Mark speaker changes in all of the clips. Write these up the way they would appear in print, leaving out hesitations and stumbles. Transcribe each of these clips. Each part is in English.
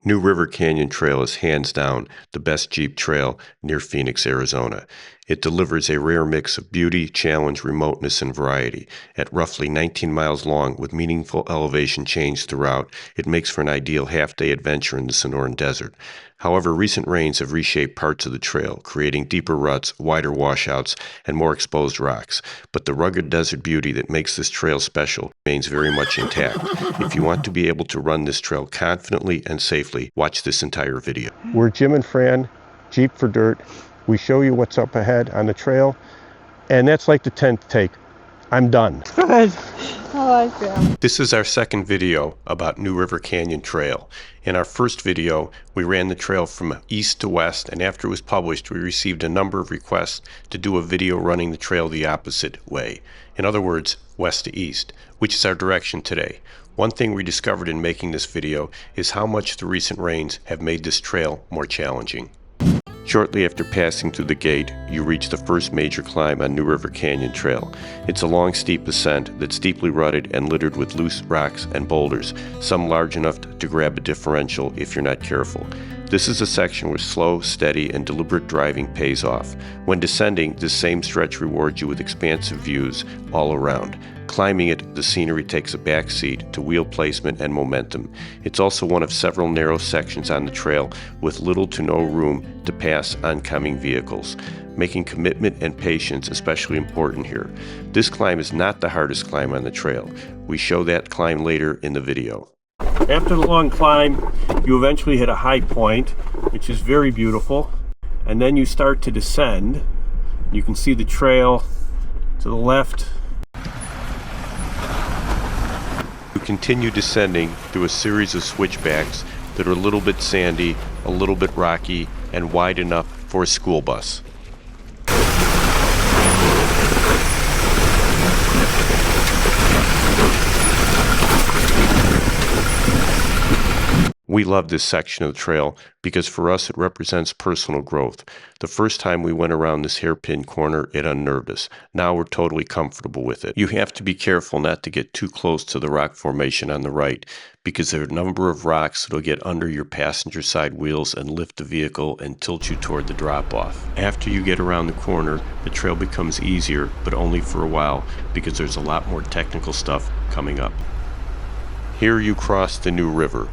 Speaker 1: New River Canyon Trail is hands down the best Jeep trail near Phoenix, Arizona. It delivers a rare mix of beauty, challenge, remoteness, and variety. At roughly 19 miles long with meaningful elevation change throughout, it makes for an ideal half-day adventure in the Sonoran Desert. However, recent rains have reshaped parts of the trail, creating deeper ruts, wider washouts, and more exposed rocks. But the rugged desert beauty that makes this trail special remains very much intact. If you want to be able to run this trail confidently and safely, watch this entire video. We're Jim and Fran, Jeep for Dirt. We show you what's up ahead on the trail, and that's like the 10th take. I'm done.
Speaker 2: Good. I like that.
Speaker 1: This is our second video about New River Canyon Trail. In our first video, we ran the trail from east to west, and after it was published, we received a number of requests to do a video running the trail the opposite way. In other words, west to east, which is our direction today. One thing we discovered in making this video is how much the recent rains have made this trail more challenging. Shortly after passing through the gate, you reach the first major climb on New River Canyon Trail. It's a long, steep ascent that's steeply rutted and littered with loose rocks and boulders, some large enough to grab a differential if you're not careful. This is a section where slow, steady, and deliberate driving pays off. When descending, this same stretch rewards you with expansive views all around. Climbing it, the scenery takes a backseat to wheel placement and momentum. It's also one of several narrow sections on the trail with little to no room to pass oncoming vehicles, making commitment and patience especially important here. This climb is not the hardest climb on the trail. We show that climb later in the video. After the long climb, you eventually hit a high point, which is very beautiful, and then you start to descend. You can see the trail to the left. You continue descending through a series of switchbacks that are a little bit sandy, a little bit rocky, and wide enough for a school bus. We love this section of the trail because for us it represents personal growth. The first time we went around this hairpin corner, it unnerved us. Now we're totally comfortable with it. You have to be careful not to get too close to the rock formation on the right because there are a number of rocks that will get under your passenger side wheels and lift the vehicle and tilt you toward the drop-off. After you get around the corner, the trail becomes easier, but only for a while because there's a lot more technical stuff coming up. Here you cross the New River.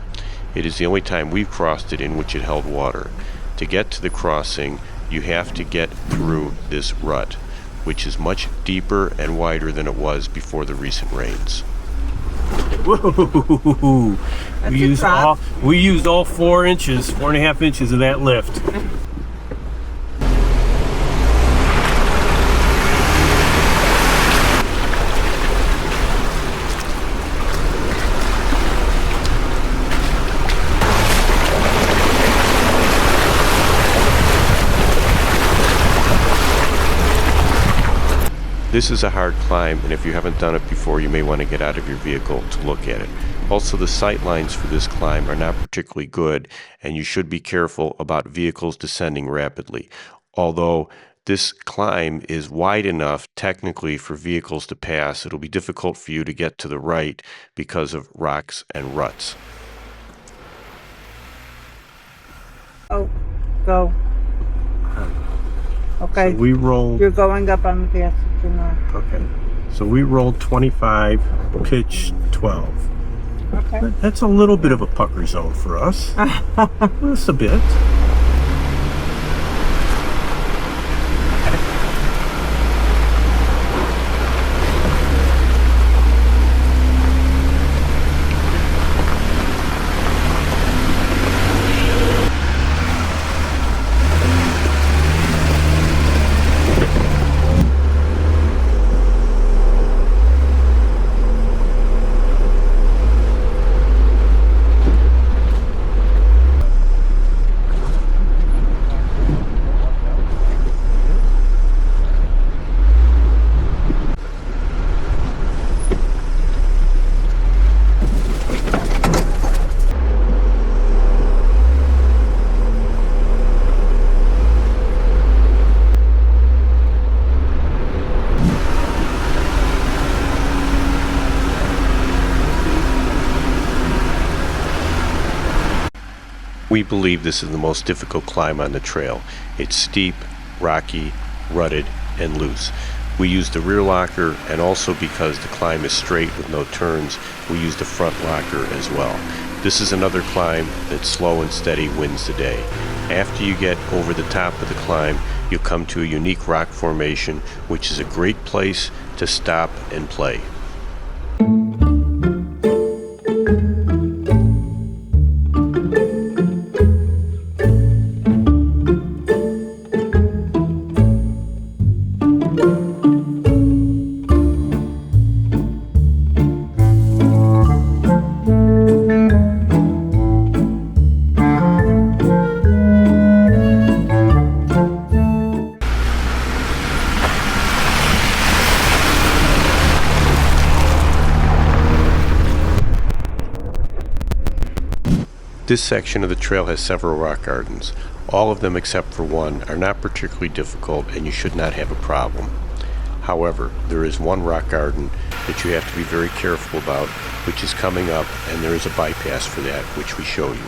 Speaker 1: It is the only time we've crossed it in which it held water. To get to the crossing, you have to get through this rut, which is much deeper and wider than it was before the recent rains. Whoa! We used all 4.5 inches of that lift. This is a hard climb, and if you haven't done it before, you may want to get out of your vehicle to look at it. Also, the sight lines for this climb are not particularly good, and you should be careful about vehicles descending rapidly. Although this climb is wide enough technically for vehicles to pass, it'll be difficult for you to get to the right because of rocks and ruts.
Speaker 2: Oh, go. Okay.
Speaker 1: So we rolled.
Speaker 2: You're going up on the passenger now.
Speaker 1: Okay. So we rolled 25, pitch 12.
Speaker 2: Okay.
Speaker 1: That's a little bit of a pucker zone for us. Just a bit. We believe this is the most difficult climb on the trail. It's steep, rocky, rutted, and loose. We used the rear locker, and also because the climb is straight with no turns, we used the front locker as well. This is another climb that slow and steady wins the day. After you get over the top of the climb, you'll come to a unique rock formation, which is a great place to stop and play. This section of the trail has several rock gardens. All of them except for one are not particularly difficult, and you should not have a problem. However, there is one rock garden that you have to be very careful about, which is coming up, and there is a bypass for that, which we show you.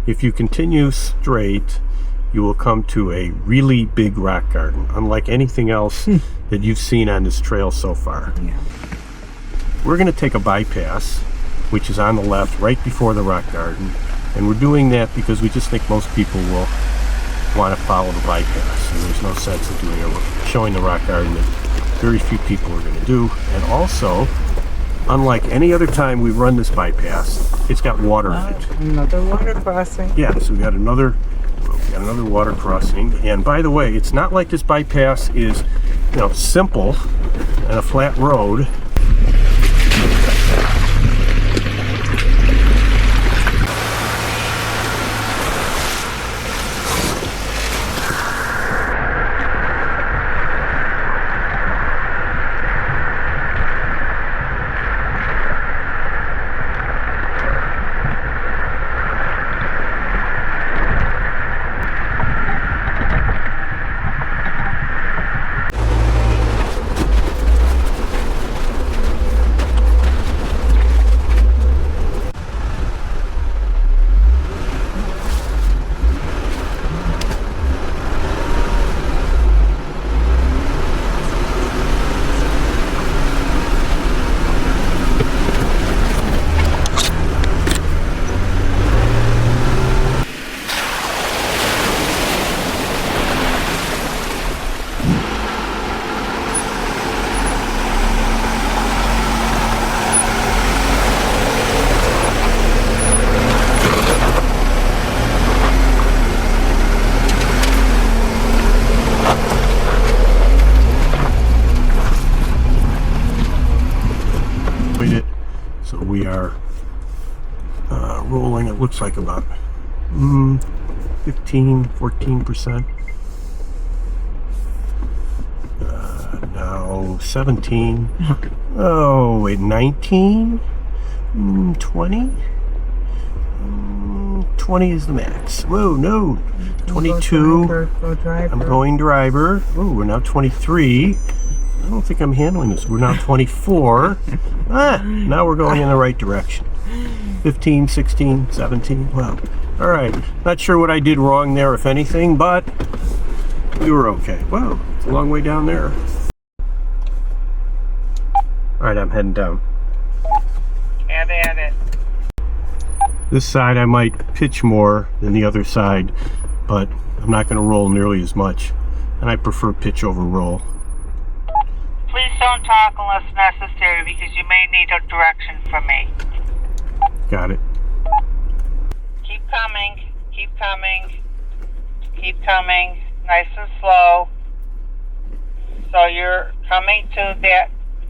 Speaker 1: If you continue straight, you will come to a really big rock garden, unlike anything else that you've seen on this trail so far.
Speaker 2: Yeah.
Speaker 1: We're going to take a bypass, which is on the left, right before the rock garden, and we're doing that because we just think most people will want to follow the bypass, and there's no sense in showing the rock garden that very few people are going to do. And also, unlike any other time we've run this bypass, it's got water in it.
Speaker 2: Another water crossing.
Speaker 1: Yeah, so we got another water crossing. And by the way, it's not like this bypass is, simple and a flat road. So we are rolling, it looks like about 14%. Now 17. Oh, wait, 19? 20? 20 is the max. Whoa, no. 22.
Speaker 2: Go driver.
Speaker 1: I'm going driver. Oh, we're now 23. I don't think I'm handling this. We're now 24. Now we're going in the right direction. 15, 16, 17. Wow. All right. Not sure what I did wrong there, if anything, but we were okay. Wow. It's a long way down there. All right, I'm heading down.
Speaker 2: Have at it.
Speaker 1: This side I might pitch more than the other side, but I'm not going to roll nearly as much, and I prefer pitch over roll.
Speaker 2: Please don't talk unless necessary because you may need a direction from me.
Speaker 1: Got it.
Speaker 2: Keep coming, keep coming, keep coming, nice and slow. So you're coming to that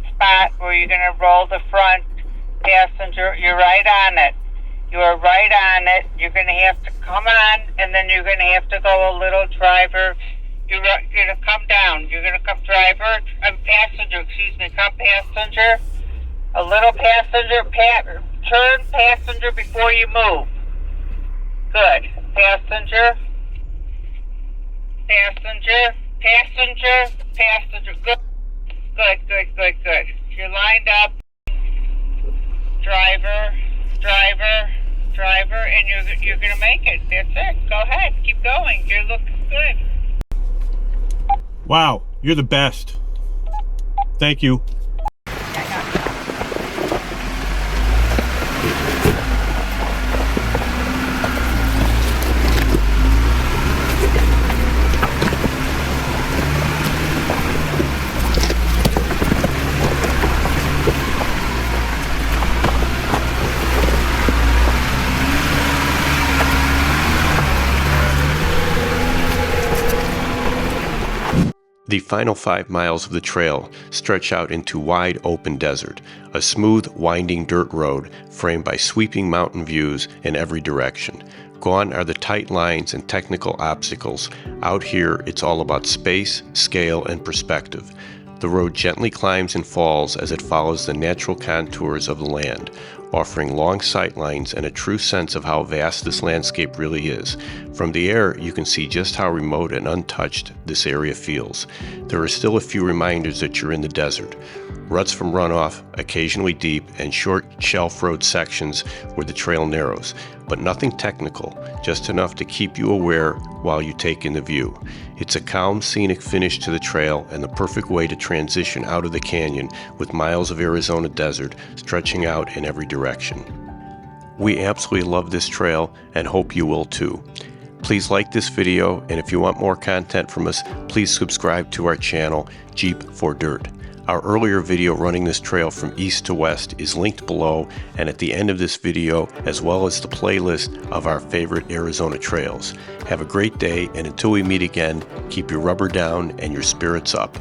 Speaker 2: spot where you're going to roll the front passenger. You're right on it. You are right on it. You're going to have to come on, and then you're going to have to go a little driver. You're going to come down. You're going to come passenger, come passenger. A little passenger, turn passenger before you move. Good. Passenger. Good. Good. You're lined up. Driver, and you're going to make it. That's it. Go ahead. Keep going. You're looking good.
Speaker 1: Wow, you're the best. Thank you. The final 5 miles of the trail stretch out into wide open desert, a smooth, winding dirt road framed by sweeping mountain views in every direction. Gone are the tight lines and technical obstacles. Out here, it's all about space, scale, and perspective. The road gently climbs and falls as it follows the natural contours of the land, offering long sight lines and a true sense of how vast this landscape really is. From the air, you can see just how remote and untouched this area feels. There are still a few reminders that you're in the desert. Ruts from runoff, occasionally deep, and short shelf road sections where the trail narrows, but nothing technical, just enough to keep you aware while you take in the view. It's a calm, scenic finish to the trail and the perfect way to transition out of the canyon with miles of Arizona desert stretching out in every direction. We absolutely love this trail and hope you will too. Please like this video, and if you want more content from us, please subscribe to our channel, Jeep for Dirt. Our earlier video running this trail from east to west is linked below and at the end of this video, as well as the playlist of our favorite Arizona trails. Have a great day, and until we meet again, keep your rubber down and your spirits up.